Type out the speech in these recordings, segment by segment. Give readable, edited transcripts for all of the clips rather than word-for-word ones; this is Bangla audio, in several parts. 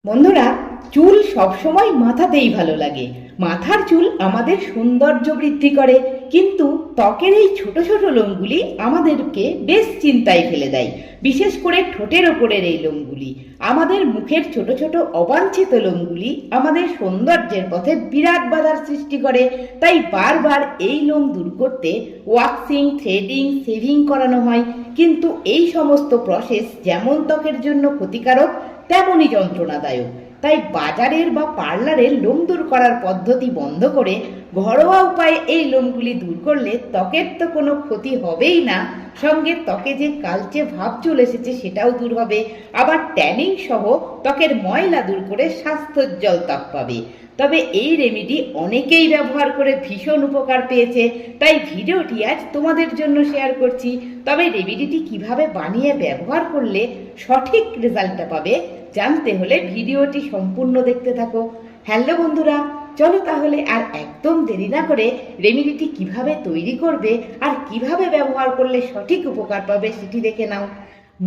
বন্ধুরা, চুল সবসময় মাথাতেই ভালো লাগে। মাথার চুল আমাদের সৌন্দর্য বৃদ্ধি করে, কিন্তু ত্বকের এই ছোট ছোট লোমগুলি আমাদেরকে বেশ চিন্তায় ফেলে দেয়। বিশেষ করে ঠোঁটের ওপরের এই লোমগুলি, আমাদের মুখের ছোট ছোট অবাঞ্ছিত লোমগুলি আমাদের সৌন্দর্যের পথে বিরাট বাধার সৃষ্টি করে। তাই বারবার এই লোম দূর করতে ওয়াক্সিং, থ্রেডিং, শেভিং করানো হয়। কিন্তু এই সমস্ত প্রসেস যেমন ত্বকের জন্য ক্ষতিকারক, তেমনই যন্ত্রণাদায়ক। তাই বাজারের বা পার্লারের লোম দূর করার পদ্ধতি বন্ধ করে ঘরোয়া উপায়ে এই লোমগুলি দূর করলে ত্বকের তো কোনো ক্ষতি হবেই না, সঙ্গে ত্বকে যে কালচে ভাব চলে এসেছে সেটাও দূর হবে। আবার ট্যানিং সহ ত্বকের ময়লা দূর করে স্বাস্থ্যোজ্জ্বল ত্বক পাবে। তবে এই রেমেডি অনেকেই ব্যবহার করে ভীষণ উপকার পেয়েছে, তাই ভিডিওটি আজ তোমাদের জন্য শেয়ার করছি। তবে রেমেডিটি কিভাবে বানিয়ে ব্যবহার করলে সঠিক রেজাল্টটা পাবে জানতে হলে ভিডিওটি সম্পূর্ণ দেখতে থাকো। হ্যালো বন্ধুরা, চলো তাহলে আর একদম দেরি না করে রেমেডিটি কিভাবে তৈরি করবে আর কিভাবে ব্যবহার করলে সঠিক উপকার পাবে সেটি দেখে নাও।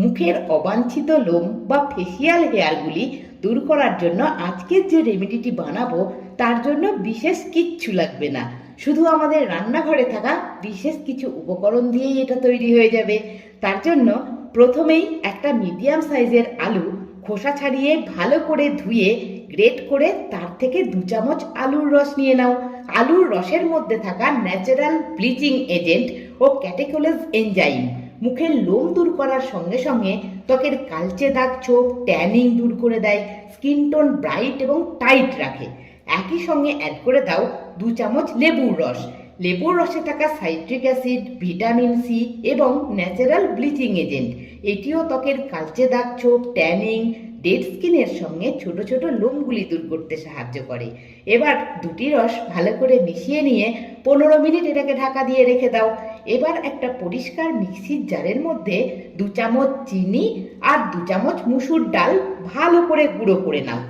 মুখের অবাঞ্ছিত লোম বা ফেসিয়াল হেয়ারগুলি দূর করার জন্য আজকের যে রেমেডিটি বানাবো তার জন্য বিশেষ কিচ্ছু লাগবে না, শুধু আমাদের রান্নাঘরে থাকা বিশেষ কিছু উপকরণ দিয়েই এটা তৈরি হয়ে যাবে। তার জন্য প্রথমেই একটা মিডিয়াম সাইজের আলু খোসা ছাড়িয়ে ভালো করে ধুয়ে গ্রেট করে তার থেকে 2 চামচ আলুর রস নিয়ে নাও। আলুর রসের মধ্যে থাকা ন্যাচারাল ব্লিচিং এজেন্ট ও ক্যাটেকোলেজ এনজাইম মুখের লোম দূর করার সঙ্গে সঙ্গে ত্বকের কালচে দাগ, ছোপ, ট্যানিং দূর করে দেয়, স্কিন টোন ব্রাইট এবং টাইট রাখে। একই সঙ্গে অ্যাড করে দাও 2 চামচ লেবুর রস। লেবুর রসে থাকা সাইট্রিক অ্যাসিড, ভিটামিন সি এবং ন্যাচারাল ব্লিচিং এজেন্ট এটিও ত্বকের কালচে দাগ, ছোপ, ট্যানিং, ডেড স্কিনের সঙ্গে ছোট ছোট লোমগুলি দূর করতে সাহায্য করে। এবার দুটি রস ভালো করে মিশিয়ে নিয়ে 15 মিনিট এটাকে ঢাকা দিয়ে রেখে দাও। এবার একটা পরিষ্কার মিক্সির জারের মধ্যে 2 চামচ চিনি আর 2 চামচ মুসুর ডাল ভালো করে গুঁড়ো করে নাও।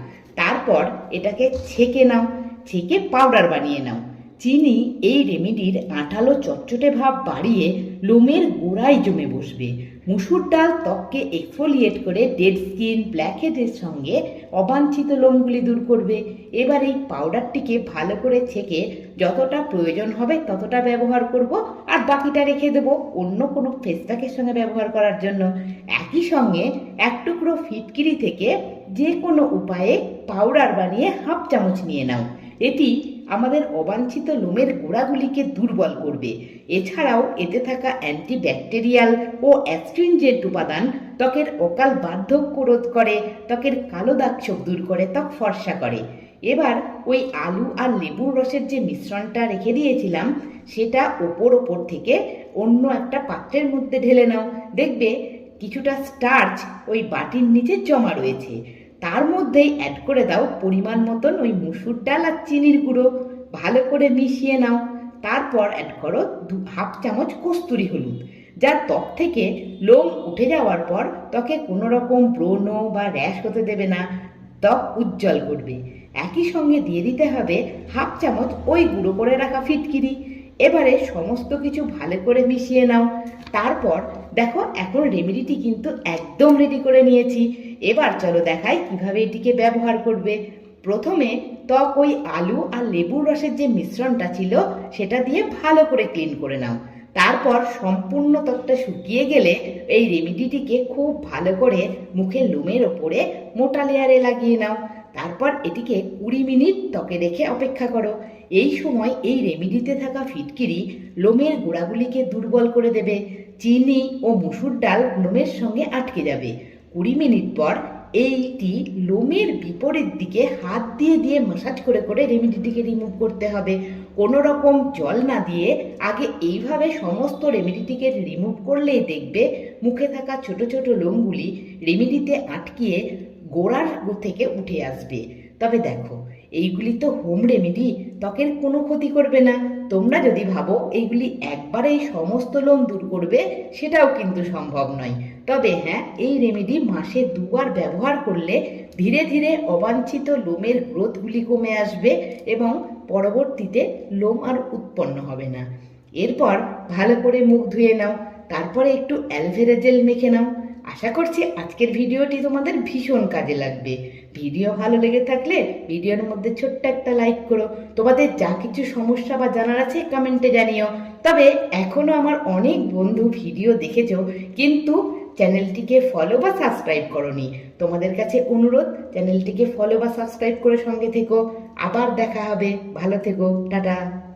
তারপর এটাকে ছেঁকে নাও, ছেঁকে পাউডার বানিয়ে নাও। চিনি এই রেমেডির আঠালো চটচটে ভাব বাড়িয়ে লোমের গোড়ায় জমে বসবে। মুসুর ডাল ত্বককে এক্সফোলিয়েট করে ডেড স্কিন, ব্ল্যাকহেডের সঙ্গে অবাঞ্ছিত লোমগুলি দূর করবে। এবার এই পাউডারটিকে ভালো করে ছেঁকে যতটা প্রয়োজন হবে ততটা ব্যবহার করব, আর বাকিটা রেখে দেবো অন্য কোনো ফেস প্যাকের সঙ্গে ব্যবহার করার জন্য। একই সঙ্গে এক টুকরো ফিটকিরি থেকে যে কোনো উপায়ে পাউডার বানিয়ে 1/2 চামচ নিয়ে নাও। এটি আমাদের অবাঞ্ছিত লোমের গোড়াগুলিকে দুর্বল করবে। এছাড়াও এতে থাকা অ্যান্টিব্যাকটেরিয়াল ও অ্যাস্ট্রিনজেন্ট উপাদান ত্বকের অকাল বার্ধক্য রোধ করে, ত্বকের কালো দাগ ছোপ দূর করে, ত্বক ফর্সা করে। এবার ওই আলু আর লেবুর রসের যে মিশ্রণটা রেখে দিয়েছিলাম সেটা ওপর থেকে অন্য একটা পাত্রের মধ্যে ঢেলে নাও। দেখবে কিছুটা স্টার্চ ওই বাটির নিচে জমা রয়েছে। তার মধ্যেই অ্যাড করে দাও পরিমাণ মতন ওই মুসুর ডাল আর চিনির গুঁড়ো, ভালো করে মিশিয়ে নাও। তারপর অ্যাড করো 1/2 চামচ কস্তুরি হলুদ, যা ত্বক থেকে লোম উঠে যাওয়ার পর ত্বকে কোনো রকম ব্রণ বা র্যাশ হতে দেবে না, ত্বক উজ্জ্বল করবে। একই সঙ্গে দিয়ে দিতে হবে 1/2 চামচ ওই গুঁড়ো করে রাখা ফিটকিরি। এবারে সমস্ত কিছু ভালো করে মিশিয়ে নাও। তারপর দেখো এখন রেমেডিটি কিন্তু একদম রেডি করে নিয়েছি। এবার চলো দেখাই কিভাবে এটিকে ব্যবহার করবে। প্রথমে ত্বক ওই আলু আর লেবুর রসের যে মিশ্রণটা ছিল সেটা দিয়ে ভালো করে ক্লিন করে নাও। তারপর সম্পূর্ণ ত্বকটা শুকিয়ে গেলে এই রেমেডিটিকে খুব ভালো করে মুখের লোমের ওপরে মোটা লেয়ারে লাগিয়ে নাও। তারপর এটিকে 20 মিনিট ত্বকে রেখে অপেক্ষা করো। এই সময় এই রেমেডিতে থাকা ফিটকিরি লোমের গোড়াগুলিকে দুর্বল করে দেবে। চিনি ও মুসুর ডাল লোমের সঙ্গে আটকে যাবে। 20 মিনিট পর এইটি লোমের বিপরীত দিকে হাত দিয়ে ম্যাসাজ করে করে রেমেডিটিকে রিমুভ করতে হবে। কোনো রকম জল না দিয়ে আগে এইভাবে সমস্ত রেমেডিটিকে রিমুভ করলেই দেখবে মুখে থাকা ছোট ছোট লোমগুলি রেমেডিতে আটকিয়ে গোড়ার থেকে উঠে আসবে। তবে দেখো এইগুলি তো হোম রেমেডি, ত্বকের কোনো ক্ষতি করবে না। তোমরা যদি ভাবো এইগুলি একবারেই সমস্ত লোম দূর করবে সেটাও কিন্তু সম্ভব নয়। তবে হ্যাঁ, এই রেমেডি মাসে 2 বার ব্যবহার করলে ধীরে ধীরে অবাঞ্ছিত লোমের গ্রোথগুলি কমে আসবে এবং পরবর্তীতে লোম আর উৎপন্ন হবে না। এরপর ভালো করে মুখ ধুয়ে নাও, তারপরে একটু অ্যালোভেরা জেল মেখে নাও। আশা করছি আজকের ভিডিওটি তোমাদের ভীষণ কাজে লাগবে। ভিডিও ভালো লেগে থাকলে ভিডিওর মধ্যে ছোট্ট একটা লাইক করো। তোমাদের যা কিছু সমস্যা বা জানার আছে কমেন্টে জানিও। তবে এখনো আমার অনেক বন্ধু ভিডিও দেখেছো কিন্তু চ্যানেলটিকে ফলো বা সাবস্ক্রাইব করোনি। তোমাদের কাছে অনুরোধ, চ্যানেলটিকে ফলো বা সাবস্ক্রাইব করে সঙ্গে থেকো। আবার দেখা হবে, ভালো থেকো, টাটা।